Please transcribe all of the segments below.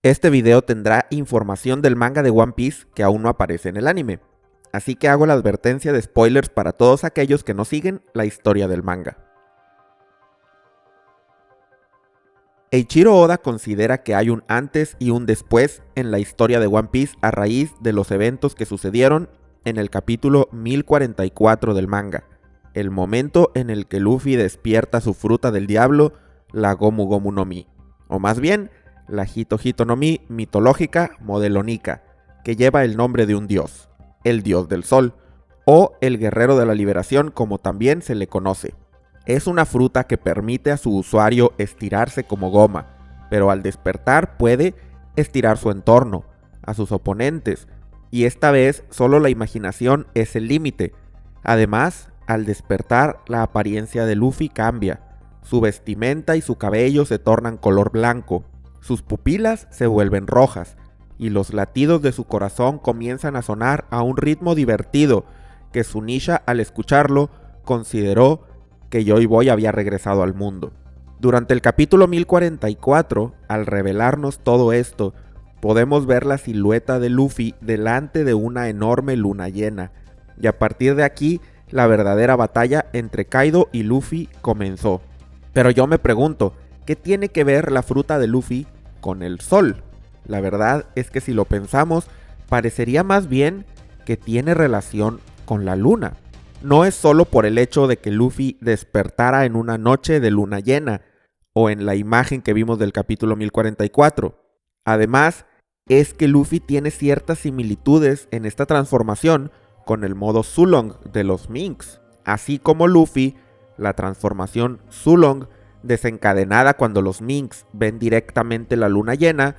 Este video tendrá información del manga de One Piece que aún no aparece en el anime, así que hago la advertencia de spoilers para todos aquellos que no siguen la historia del manga. Eiichiro Oda considera que hay un antes y un después en la historia de One Piece a raíz de los eventos que sucedieron en el capítulo 1044 del manga, el momento en el que Luffy despierta su fruta del diablo, la Gomu Gomu no Mi, o más bien, la Hito Hito no Mi mitológica modelo Nika, que lleva el nombre de un dios, el dios del sol, o el guerrero de la liberación como también se le conoce. Es una fruta que permite a su usuario estirarse como goma, pero al despertar puede estirar su entorno, a sus oponentes, y esta vez solo la imaginación es el límite. Además, al despertar la apariencia de Luffy cambia, su vestimenta y su cabello se tornan color blanco, sus pupilas se vuelven rojas, y los latidos de su corazón comienzan a sonar a un ritmo divertido, que Zunisha al escucharlo consideró que Joy Boy había regresado al mundo. Durante el capítulo 1044, al revelarnos todo esto, podemos ver la silueta de Luffy delante de una enorme luna llena, y a partir de aquí, la verdadera batalla entre Kaido y Luffy comenzó. Pero yo me pregunto, ¿qué tiene que ver la fruta de Luffy con el sol? La verdad es que si lo pensamos, parecería más bien que tiene relación con la luna. No es solo por el hecho de que Luffy despertara en una noche de luna llena, o en la imagen que vimos del capítulo 1044. Además, es que Luffy tiene ciertas similitudes en esta transformación con el modo Sulong de los Minks, así como Luffy, la transformación Sulong desencadenada cuando los Minks ven directamente la luna llena,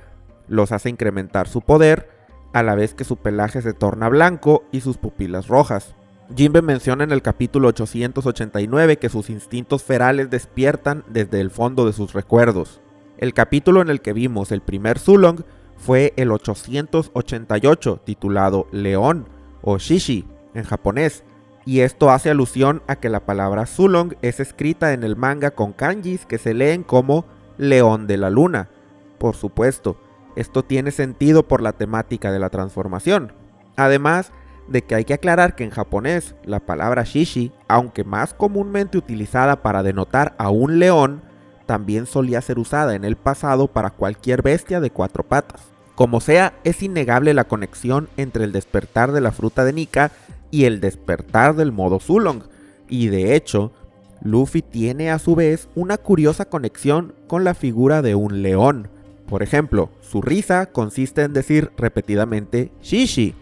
los hace incrementar su poder, a la vez que su pelaje se torna blanco y sus pupilas rojas. Jinbe menciona en el capítulo 889 que sus instintos ferales despiertan desde el fondo de sus recuerdos. El capítulo en el que vimos el primer Sulong fue el 888, titulado León o Shishi en japonés, y esto hace alusión a que la palabra Sulong es escrita en el manga con kanjis que se leen como León de la Luna. Por supuesto, esto tiene sentido por la temática de la transformación. Además de que hay que aclarar que en japonés la palabra Shishi, aunque más comúnmente utilizada para denotar a un león, también solía ser usada en el pasado para cualquier bestia de cuatro patas. Como sea, es innegable la conexión entre el despertar de la fruta de Nika y el despertar del modo Sulong, y de hecho, Luffy tiene a su vez una curiosa conexión con la figura de un león. Por ejemplo, su risa consiste en decir repetidamente Shishi,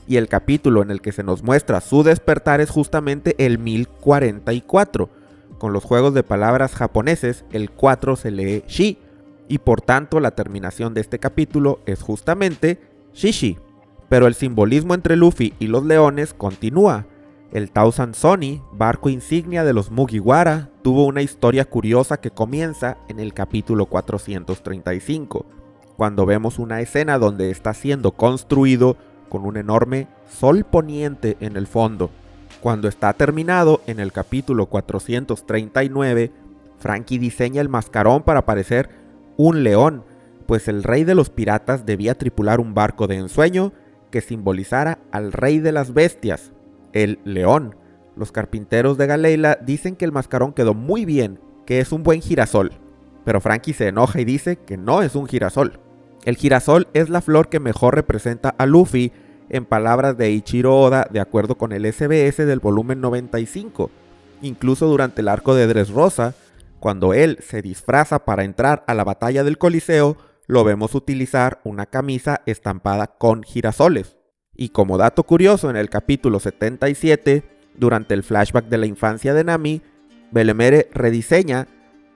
y el capítulo en el que se nos muestra su despertar es justamente el 1044. Con los juegos de palabras japoneses, el 4 se lee Shi, y por tanto la terminación de este capítulo es justamente Shishi. Pero el simbolismo entre Luffy y los leones continúa. El Thousand Sunny, barco insignia de los Mugiwara, tuvo una historia curiosa que comienza en el capítulo 435, cuando vemos una escena donde está siendo construido con un enorme sol poniente en el fondo. Cuando está terminado, en el capítulo 439, Franky diseña el mascarón para parecer un león, pues el rey de los piratas debía tripular un barco de ensueño que simbolizara al rey de las bestias, el león. Los carpinteros de Galeila dicen que el mascarón quedó muy bien, que es un buen girasol, pero Franky se enoja y dice que no es un girasol. El girasol es la flor que mejor representa a Luffy, en palabras de Eiichiro Oda, de acuerdo con el SBS del volumen 95. Incluso durante el arco de Dressrosa, cuando él se disfraza para entrar a la batalla del Coliseo, lo vemos utilizar una camisa estampada con girasoles. Y como dato curioso, en el capítulo 77, durante el flashback de la infancia de Nami, Belemere rediseña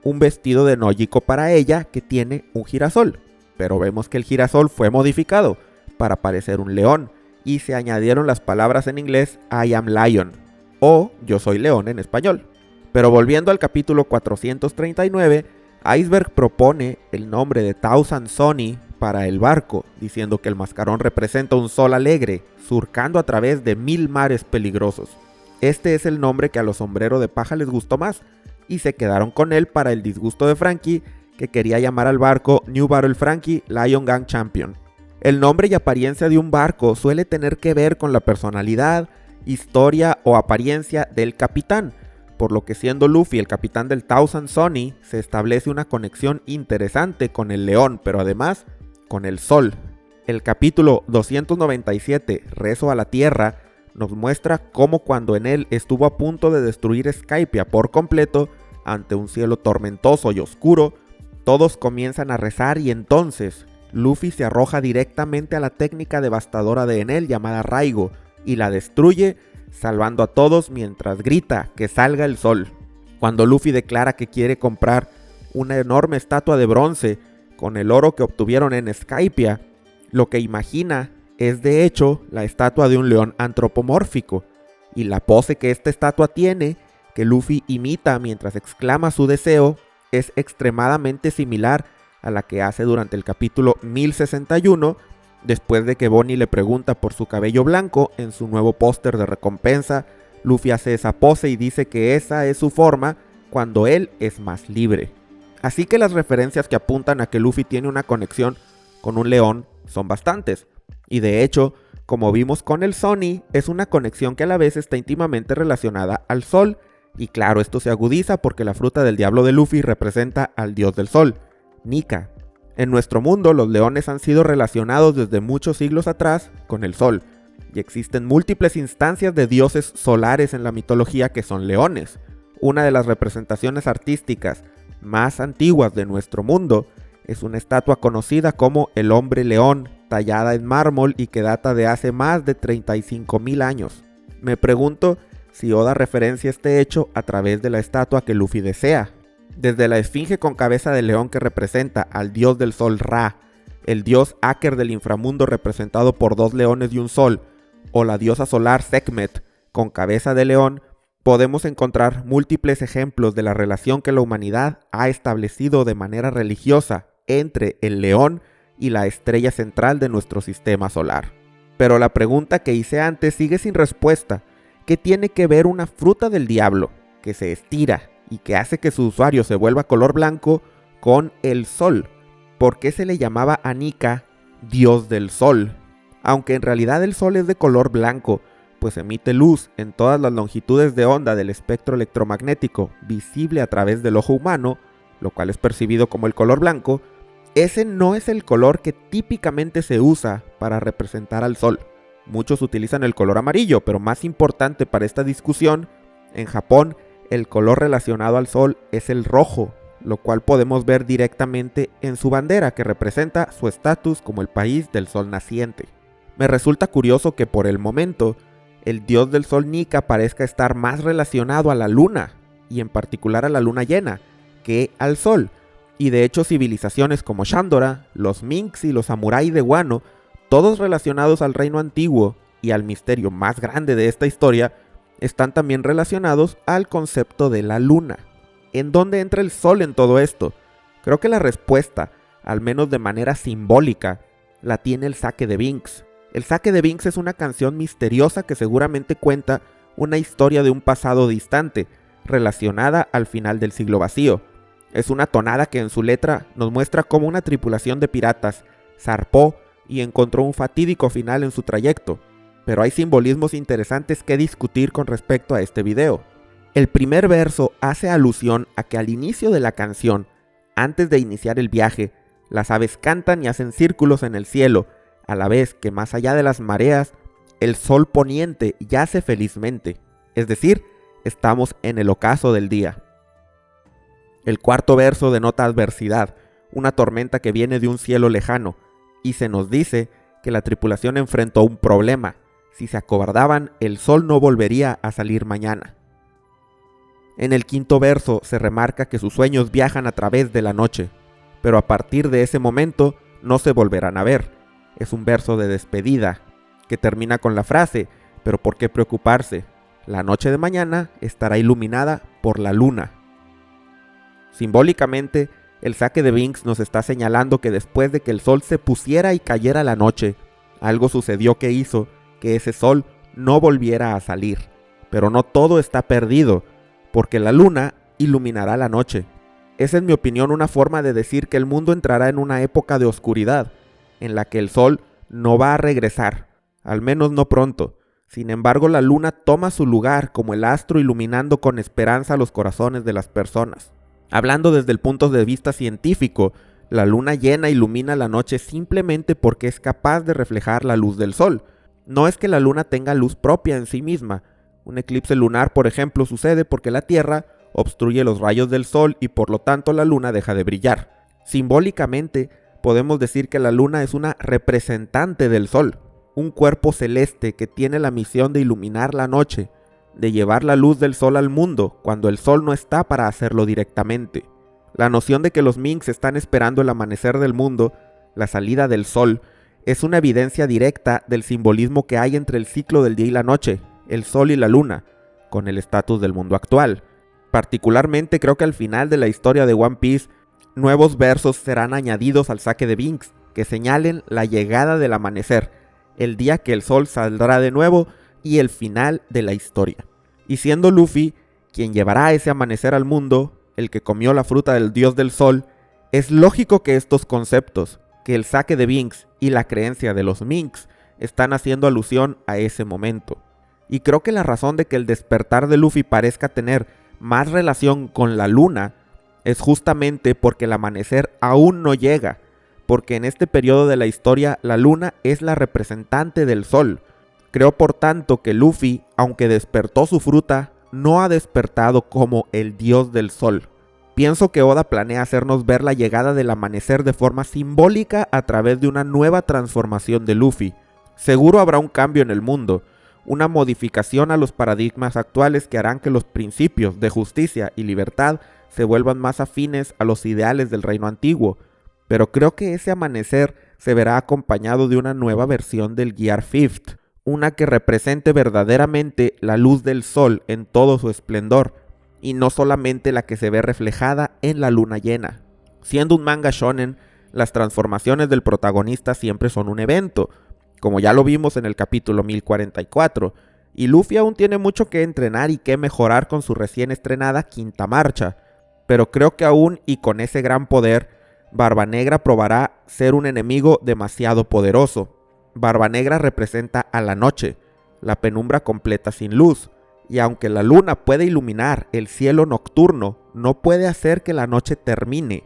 un vestido de Nojiko para ella que tiene un girasol. Pero vemos que el girasol fue modificado para parecer un león y se añadieron las palabras en inglés I am lion o yo soy león en español. Pero volviendo al capítulo 439, Iceberg propone el nombre de Thousand Sunny para el barco, diciendo que el mascarón representa un sol alegre, surcando a través de 1000 mares peligrosos. Este es el nombre que a los sombreros de paja les gustó más, y se quedaron con él para el disgusto de Franky, que quería llamar al barco New Battle Frankie Lion Gang Champion. El nombre y apariencia de un barco suele tener que ver con la personalidad, historia o apariencia del capitán, por lo que siendo Luffy el capitán del Thousand Sunny, se establece una conexión interesante con el león, pero además con el sol. El capítulo 297, Rezo a la Tierra, nos muestra cómo cuando en él estuvo a punto de destruir Skypiea por completo, ante un cielo tormentoso y oscuro, todos comienzan a rezar y entonces Luffy se arroja directamente a la técnica devastadora de Enel llamada Raigo y la destruye, salvando a todos mientras grita que salga el sol. Cuando Luffy declara que quiere comprar una enorme estatua de bronce con el oro que obtuvieron en Skypiea, lo que imagina es de hecho la estatua de un león antropomórfico, y la pose que esta estatua tiene, que Luffy imita mientras exclama su deseo, es extremadamente similar a la que hace durante el capítulo 1061, después de que Bonnie le pregunta por su cabello blanco en su nuevo póster de recompensa. Luffy hace esa pose y dice que esa es su forma cuando él es más libre. Así que las referencias que apuntan a que Luffy tiene una conexión con un león son bastantes, y de hecho, como vimos con el Sunny, es una conexión que a la vez está íntimamente relacionada al sol, y claro, esto se agudiza porque la fruta del diablo de Luffy representa al dios del sol, Nika. En nuestro mundo, los leones han sido relacionados desde muchos siglos atrás con el sol, y existen múltiples instancias de dioses solares en la mitología que son leones. Una de las representaciones artísticas más antiguas de nuestro mundo es una estatua conocida como el hombre león, tallada en mármol y que data de hace más de 35.000 años. Me pregunto si Oda referencia este hecho a través de la estatua que Luffy desea. Desde la esfinge con cabeza de león que representa al dios del sol Ra, el dios Aker del inframundo representado por 2 leones y un sol, o la diosa solar Sekhmet con cabeza de león, podemos encontrar múltiples ejemplos de la relación que la humanidad ha establecido de manera religiosa entre el león y la estrella central de nuestro sistema solar. Pero la pregunta que hice antes sigue sin respuesta. ¿Qué tiene que ver una fruta del diablo, que se estira y que hace que su usuario se vuelva color blanco, con el sol? ¿Por qué se le llamaba a Nika dios del sol? Aunque en realidad el sol es de color blanco, pues emite luz en todas las longitudes de onda del espectro electromagnético visible a través del ojo humano, lo cual es percibido como el color blanco, ese no es el color que típicamente se usa para representar al sol. Muchos utilizan el color amarillo, pero más importante para esta discusión, en Japón el color relacionado al sol es el rojo, lo cual podemos ver directamente en su bandera, que representa su estatus como el país del sol naciente. Me resulta curioso que por el momento el dios del sol Nika parezca estar más relacionado a la luna, y en particular a la luna llena, que al sol. Y de hecho civilizaciones como Shandora, los Minks y los Samurai de Wano, todos relacionados al reino antiguo y al misterio más grande de esta historia, están también relacionados al concepto de la luna. ¿En dónde entra el sol en todo esto? Creo que la respuesta, al menos de manera simbólica, la tiene el Sake de Binks. El Sake de Binks es una canción misteriosa que seguramente cuenta una historia de un pasado distante, relacionada al final del siglo vacío. Es una tonada que en su letra nos muestra cómo una tripulación de piratas zarpó y encontró un fatídico final en su trayecto, pero hay simbolismos interesantes que discutir con respecto a este video. El primer verso hace alusión a que al inicio de la canción, antes de iniciar el viaje, las aves cantan y hacen círculos en el cielo, a la vez que más allá de las mareas, el sol poniente yace felizmente, es decir, estamos en el ocaso del día. El cuarto verso denota adversidad, una tormenta que viene de un cielo lejano, y se nos dice que la tripulación enfrentó un problema. Si se acobardaban, el sol no volvería a salir mañana. En el quinto verso se remarca que sus sueños viajan a través de la noche, pero a partir de ese momento no se volverán a ver. Es un verso de despedida, que termina con la frase, pero ¿por qué preocuparse? La noche de mañana estará iluminada por la luna. Simbólicamente, el Sake de Binks nos está señalando que después de que el sol se pusiera y cayera la noche, algo sucedió que hizo que ese sol no volviera a salir. Pero no todo está perdido, porque la luna iluminará la noche. es en mi opinión una forma de decir que el mundo entrará en una época de oscuridad, en la que el sol no va a regresar, al menos no pronto. Sin embargo, la luna toma su lugar como el astro iluminando con esperanza los corazones de las personas. Hablando desde el punto de vista científico, la luna llena ilumina la noche simplemente porque es capaz de reflejar la luz del sol. No es que la luna tenga luz propia en sí misma. Un eclipse lunar, por ejemplo, sucede porque la Tierra obstruye los rayos del sol y por lo tanto la luna deja de brillar. Simbólicamente, podemos decir que la luna es una representante del sol, un cuerpo celeste que tiene la misión de iluminar la noche, de llevar la luz del sol al mundo cuando el sol no está para hacerlo directamente. La noción de que los Minks están esperando el amanecer del mundo, la salida del sol, es una evidencia directa del simbolismo que hay entre el ciclo del día y la noche, el sol y la luna, con el estatus del mundo actual. Particularmente creo que al final de la historia de One Piece, nuevos versos serán añadidos al saque de Binks, que señalen la llegada del amanecer, el día que el sol saldrá de nuevo y el final de la historia. Y siendo Luffy quien llevará ese amanecer al mundo, el que comió la fruta del dios del sol, es lógico que estos conceptos, que el saque de Binks y la creencia de los Minks están haciendo alusión a ese momento. Y creo que la razón de que el despertar de Luffy parezca tener más relación con la luna es justamente porque el amanecer aún no llega, porque en este periodo de la historia la luna es la representante del sol. Creo por tanto que Luffy, aunque despertó su fruta, no ha despertado como el dios del sol. Pienso que Oda planea hacernos ver la llegada del amanecer de forma simbólica a través de una nueva transformación de Luffy. Seguro habrá un cambio en el mundo, una modificación a los paradigmas actuales que harán que los principios de justicia y libertad se vuelvan más afines a los ideales del reino antiguo, pero creo que ese amanecer se verá acompañado de una nueva versión del Gear Fifth, una que represente verdaderamente la luz del sol en todo su esplendor, y no solamente la que se ve reflejada en la luna llena. Siendo un manga shonen, las transformaciones del protagonista siempre son un evento, como ya lo vimos en el capítulo 1044, y Luffy aún tiene mucho que entrenar y que mejorar con su recién estrenada quinta marcha, pero creo que aún y con ese gran poder, Barba Negra probará ser un enemigo demasiado poderoso. Barba Negra representa a la noche, la penumbra completa sin luz, y aunque la luna puede iluminar el cielo nocturno, no puede hacer que la noche termine.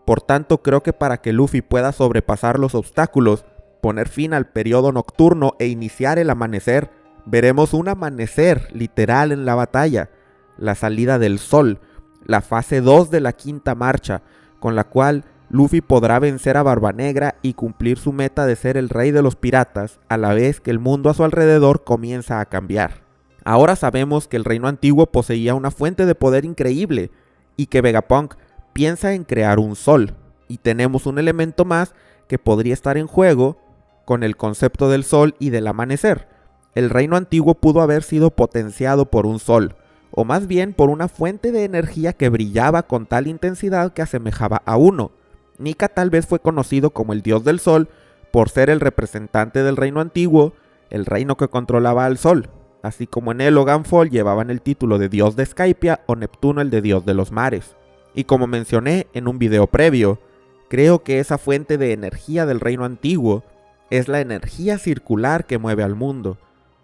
Por tanto, creo que para que Luffy pueda sobrepasar los obstáculos, poner fin al periodo nocturno e iniciar el amanecer, veremos un amanecer literal en la batalla, la salida del sol, la fase 2 de la quinta marcha, con la cual Luffy podrá vencer a Barba Negra y cumplir su meta de ser el rey de los piratas, a la vez que el mundo a su alrededor comienza a cambiar. Ahora sabemos que el reino antiguo poseía una fuente de poder increíble y que Vegapunk piensa en crear un sol, y tenemos un elemento más que podría estar en juego con el concepto del sol y del amanecer. El reino antiguo pudo haber sido potenciado por un sol, o más bien por una fuente de energía que brillaba con tal intensidad que asemejaba a uno. Nika tal vez fue conocido como el dios del sol por ser el representante del reino antiguo, el reino que controlaba al sol, así como en él o Ganfol llevaban el título de dios de Skypia o Neptuno el de dios de los mares. Y como mencioné en un video previo, creo que esa fuente de energía del reino antiguo es la energía circular que mueve al mundo,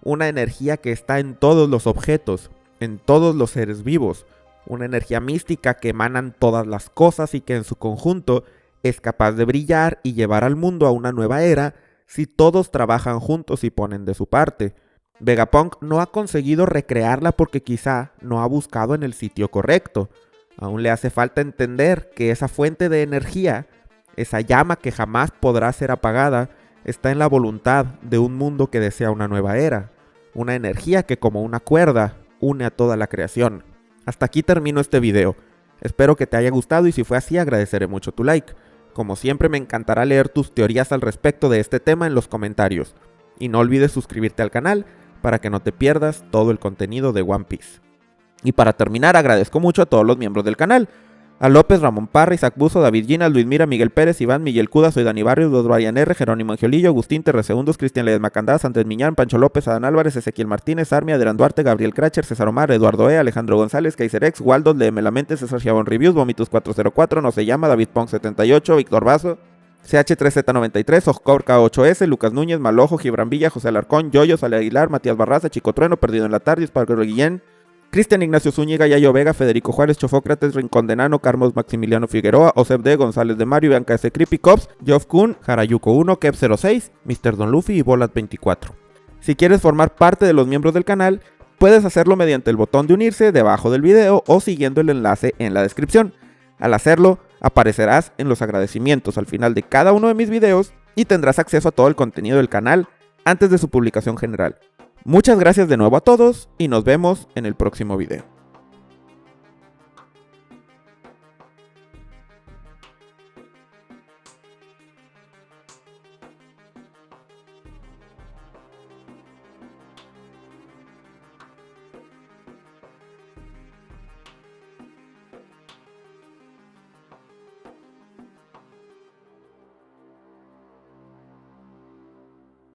una energía que está en todos los objetos, en todos los seres vivos, una energía mística que emanan todas las cosas y que en su conjunto es capaz de brillar y llevar al mundo a una nueva era si todos trabajan juntos y ponen de su parte. Vegapunk no ha conseguido recrearla porque quizá no ha buscado en el sitio correcto. Aún le hace falta entender que esa fuente de energía, esa llama que jamás podrá ser apagada, está en la voluntad de un mundo que desea una nueva era. Una energía que como una cuerda une a toda la creación. Hasta aquí termino este video. Espero que te haya gustado y si fue así agradeceré mucho tu like. Como siempre me encantará leer tus teorías al respecto de este tema en los comentarios. Y no olvides suscribirte al canal para que no te pierdas todo el contenido de One Piece. Y para terminar agradezco mucho a todos los miembros del canal. A López, Ramón Parra, Isaac Buzo, David Ginas, Luis Mira, Miguel Pérez, Iván, Miguel Cuda, Soy Dani Barrios, Dos Brian R, Jerónimo Angiolillo, Agustín Terresegundos, Cristian Ledesma Candás, Andrés Miñán, Pancho López, Adán Álvarez, Ezequiel Martínez, Armia, Adrián Duarte, Gabriel Cracher, César Omar, Eduardo E, Alejandro González, Kaiser X, Waldo, Léeme la Mente, César Chabón Reviews, Vomitus 404, No Se Llama, David Pong 78, Víctor Vaso, CH3Z93, Oscorca 8S, Lucas Núñez, Malojo, Gibran Villa, José Alarcón, Yoyo, Sale Aguilar, Matías Barraza, Chico Trueno, Perdido en la Tarde, Espargaro Guillén, Cristian Ignacio Zúñiga, Yayo Vega, Federico Juárez, Chofócrates, Rincón de Nano, Carlos Maximiliano Figueroa, Osep D, González de Mario, Bianca S. Creepy Cops, Geoff Kuhn, Harayuko 1, Kev 06, Mr. Don Luffy y Bolat 24. Si quieres formar parte de los miembros del canal, puedes hacerlo mediante el botón de unirse debajo del video o siguiendo el enlace en la descripción. Al hacerlo, aparecerás en los agradecimientos al final de cada uno de mis videos y tendrás acceso a todo el contenido del canal antes de su publicación general. Muchas gracias de nuevo a todos y nos vemos en el próximo video.